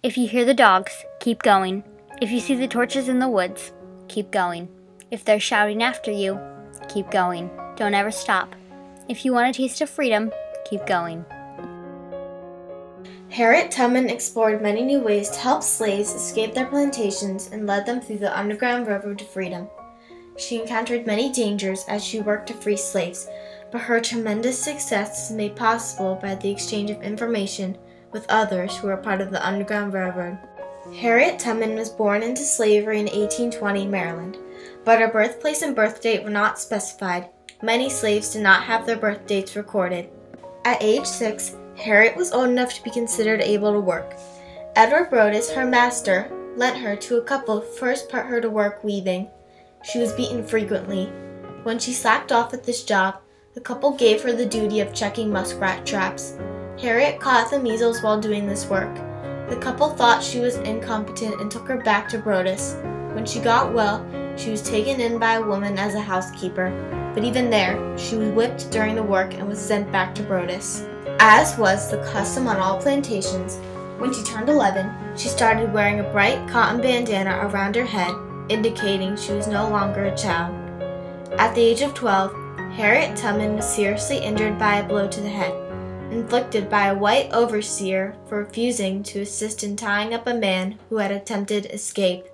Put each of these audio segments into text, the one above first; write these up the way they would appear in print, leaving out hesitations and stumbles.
If you hear the dogs, keep going. If you see the torches in the woods, keep going. If they're shouting after you, keep going. Don't ever stop. If you want a taste of freedom, keep going. Harriet Tubman explored many new ways to help slaves escape their plantations and led them through the Underground Railroad to freedom. She encountered many dangers as she worked to free slaves, but her tremendous success is made possible by the exchange of information with others who were part of the Underground Railroad. Harriet Tubman was born into slavery in 1820 Maryland, but her birthplace and birth date were not specified. Many slaves did not have their birth dates recorded. At age 6, Harriet was old enough to be considered able to work. Edward Brodess, her master, lent her to a couple who first put her to work weaving. She was beaten frequently. When she slacked off at this job, the couple gave her the duty of checking muskrat traps. Harriet caught the measles while doing this work. The couple thought she was incompetent and took her back to Brodess. When she got well, she was taken in by a woman as a housekeeper, but even there, she was whipped during the work and was sent back to Brodess. As was the custom on all plantations, when she turned 11, she started wearing a bright cotton bandana around her head, indicating she was no longer a child. At the age of 12, Harriet Tubman was seriously injured by a blow to the head, inflicted by a white overseer for refusing to assist in tying up a man who had attempted escape.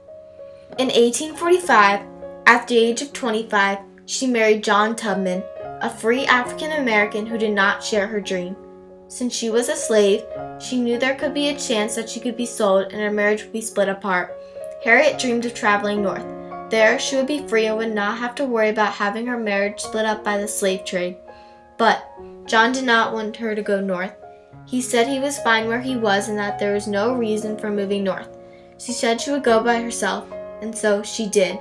In 1845, at the age of 25, she married John Tubman, a free African American who did not share her dream. Since she was a slave, she knew there could be a chance that she could be sold and her marriage would be split apart. Harriet dreamed of traveling north. There, she would be free and would not have to worry about having her marriage split up by the slave trade. But John did not want her to go north. He said he was fine where he was and that there was no reason for moving north. She said she would go by herself, and so she did.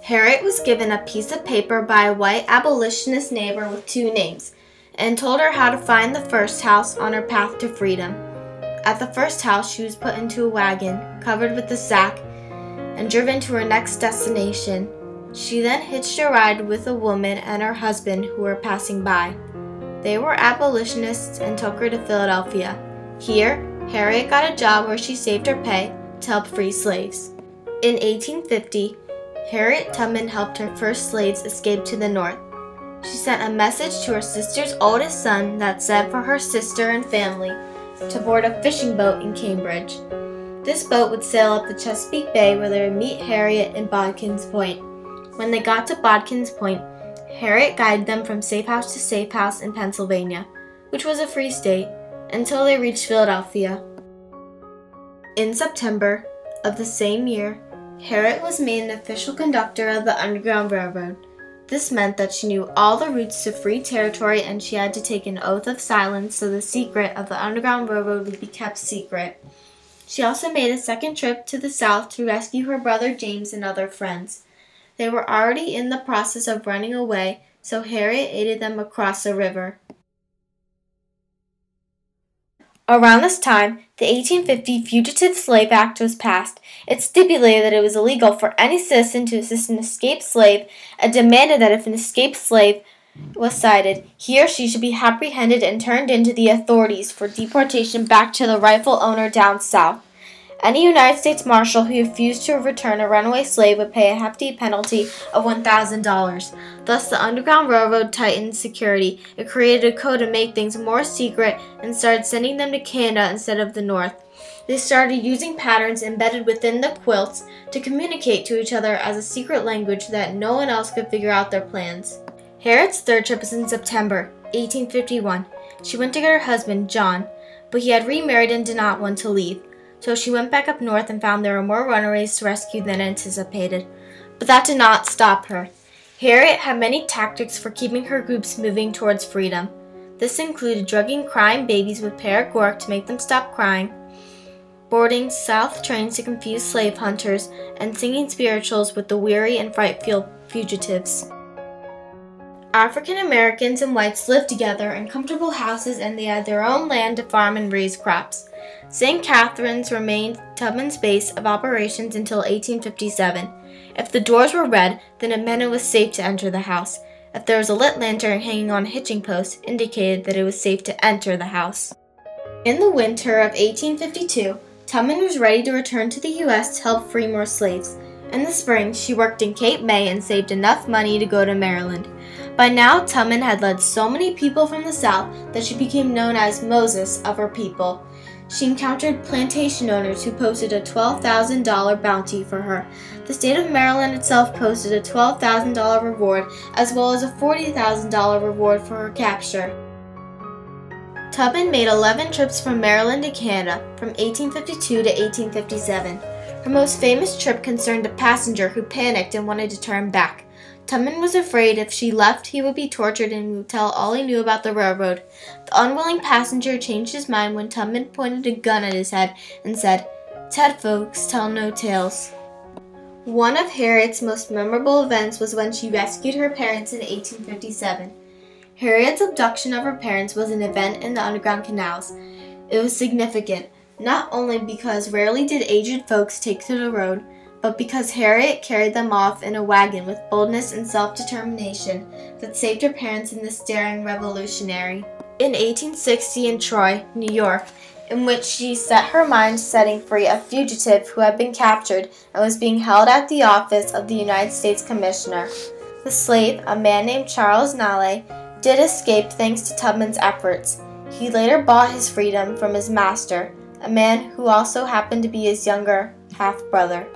Harriet was given a piece of paper by a white abolitionist neighbor with 2 names, and told her how to find the first house on her path to freedom. At the first house, she was put into a wagon, covered with a sack, and driven to her next destination. She then hitched a ride with a woman and her husband who were passing by. They were abolitionists and took her to Philadelphia. Here, Harriet got a job where she saved her pay to help free slaves. In 1850, Harriet Tubman helped her first slaves escape to the north. She sent a message to her sister's oldest son that said for her sister and family to board a fishing boat in Cambridge. This boat would sail up the Chesapeake Bay where they would meet Harriet in Bodkin's Point. When they got to Bodkin's Point, Harriet guided them from safe house to safe house in Pennsylvania, which was a free state, until they reached Philadelphia. In September of the same year, Harriet was made an official conductor of the Underground Railroad. This meant that she knew all the routes to free territory and she had to take an oath of silence so the secret of the Underground Railroad would be kept secret. She also made a second trip to the South to rescue her brother James and other friends. They were already in the process of running away, so Harriet aided them across the river. Around this time, the 1850 Fugitive Slave Act was passed. It stipulated that it was illegal for any citizen to assist an escaped slave and demanded that if an escaped slave was sighted, he or she should be apprehended and turned in to the authorities for deportation back to the rightful owner down south. Any United States Marshal who refused to return a runaway slave would pay a hefty penalty of $1,000. Thus, the Underground Railroad tightened security. It created a code to make things more secret and started sending them to Canada instead of the North. They started using patterns embedded within the quilts to communicate to each other as a secret language that no one else could figure out their plans. Harriet's third trip was in September 1851. She went to get her husband, John, but he had remarried and did not want to leave. So she went back up north and found there were more runaways to rescue than anticipated. But that did not stop her. Harriet had many tactics for keeping her groups moving towards freedom. This included drugging crying babies with paregoric to make them stop crying, boarding south trains to confuse slave hunters, and singing spirituals with the weary and frightful fugitives. African Americans and whites lived together in comfortable houses and they had their own land to farm and raise crops. St. Catherine's remained Tubman's base of operations until 1857. If the doors were red, then it meant it was safe to enter the house. If there was a lit lantern hanging on a hitching post, indicated that it was safe to enter the house. In the winter of 1852, Tubman was ready to return to the U.S. to help free more slaves. In the spring, she worked in Cape May and saved enough money to go to Maryland. By now, Tubman had led so many people from the South that she became known as Moses of her people. She encountered plantation owners who posted a $12,000 bounty for her. The state of Maryland itself posted a $12,000 reward as well as a $40,000 reward for her capture. Tubman made 11 trips from Maryland to Canada from 1852 to 1857. Her most famous trip concerned a passenger who panicked and wanted to turn back. Tubman was afraid if she left, he would be tortured and would tell all he knew about the railroad. The unwilling passenger changed his mind when Tubman pointed a gun at his head and said, "Dead folks tell no tales." One of Harriet's most memorable events was when she rescued her parents in 1857. Harriet's abduction of her parents was an event in the Underground Canals. It was significant, not only because rarely did aged folks take to the road, but because Harriet carried them off in a wagon with boldness and self-determination that saved her parents and this daring revolutionary. In 1860 in Troy, New York, in which she set her mind setting free a fugitive who had been captured and was being held at the office of the United States Commissioner. The slave, a man named Charles Nally, did escape thanks to Tubman's efforts. He later bought his freedom from his master, a man who also happened to be his younger half-brother.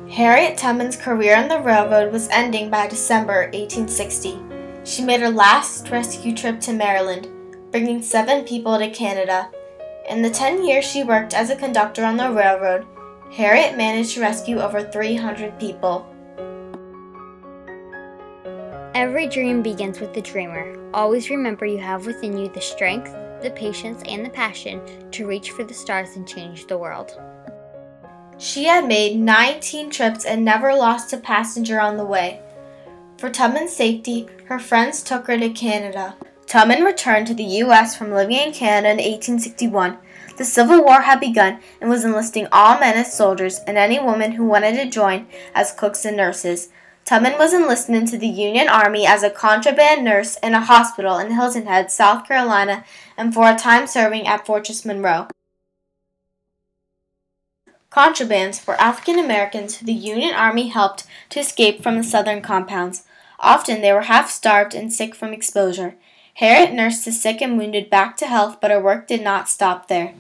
Harriet Tubman's career on the railroad was ending by December 1860. She made her last rescue trip to Maryland, bringing 7 people to Canada. In the 10 years she worked as a conductor on the railroad, Harriet managed to rescue over 300 people. Every dream begins with the dreamer. Always remember you have within you the strength, the patience, and the passion to reach for the stars and change the world. She had made 19 trips and never lost a passenger on the way. For Tubman's safety, her friends took her to Canada. Tubman returned to the U.S. from living in Canada in 1861. The Civil War had begun and was enlisting all men as soldiers and any woman who wanted to join as cooks and nurses. Tubman was enlisted into the Union Army as a contraband nurse in a hospital in Hilton Head, South Carolina, and for a time serving at Fortress Monroe. Contrabands were African Americans who the Union Army helped to escape from the southern compounds. Often they were half-starved and sick from exposure. Harriet nursed the sick and wounded back to health, but her work did not stop there.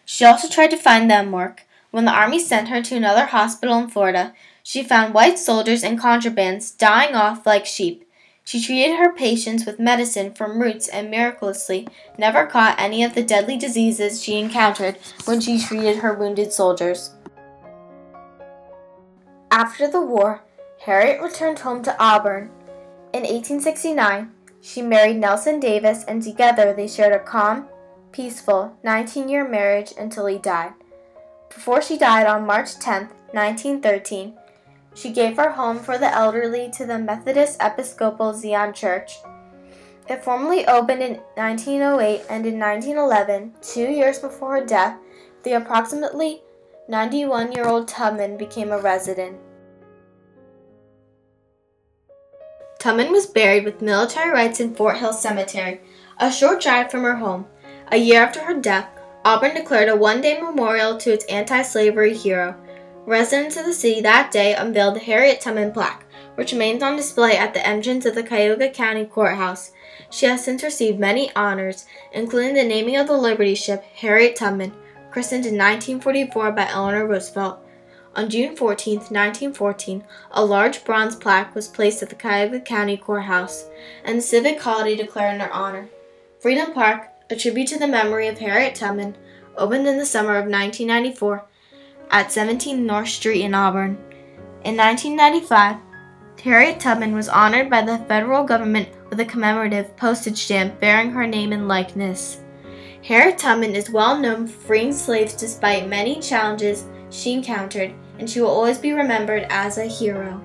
She also tried to find them work. When the Army sent her to another hospital in Florida, she found white soldiers and contrabands dying off like sheep. She treated her patients with medicine from roots and miraculously never caught any of the deadly diseases she encountered when she treated her wounded soldiers. After the war, Harriet returned home to Auburn. In 1869, she married Nelson Davis, and together they shared a calm, peaceful 19-year marriage until he died. Before she died on March 10, 1913, she gave her home for the elderly to the Methodist Episcopal Zion Church. It formally opened in 1908, and in 1911, 2 years before her death, the approximately 91-year-old Tubman became a resident. Tubman was buried with military rites in Fort Hill Cemetery, a short drive from her home. A year after her death, Auburn declared a one-day memorial to its anti-slavery hero. Residents of the city that day unveiled the Harriet Tubman plaque, which remains on display at the entrance of the Cuyahoga County Courthouse. She has since received many honors, including the naming of the Liberty ship Harriet Tubman, christened in 1944 by Eleanor Roosevelt. On June 14, 1914, a large bronze plaque was placed at the Cuyahoga County Courthouse, and the civic holiday declared in her honor. Freedom Park, a tribute to the memory of Harriet Tubman, opened in the summer of 1994 at 17 North Street in Auburn. In 1995, Harriet Tubman was honored by the federal government with a commemorative postage stamp bearing her name and likeness. Harriet Tubman is well known for freeing slaves despite many challenges she encountered, and she will always be remembered as a hero.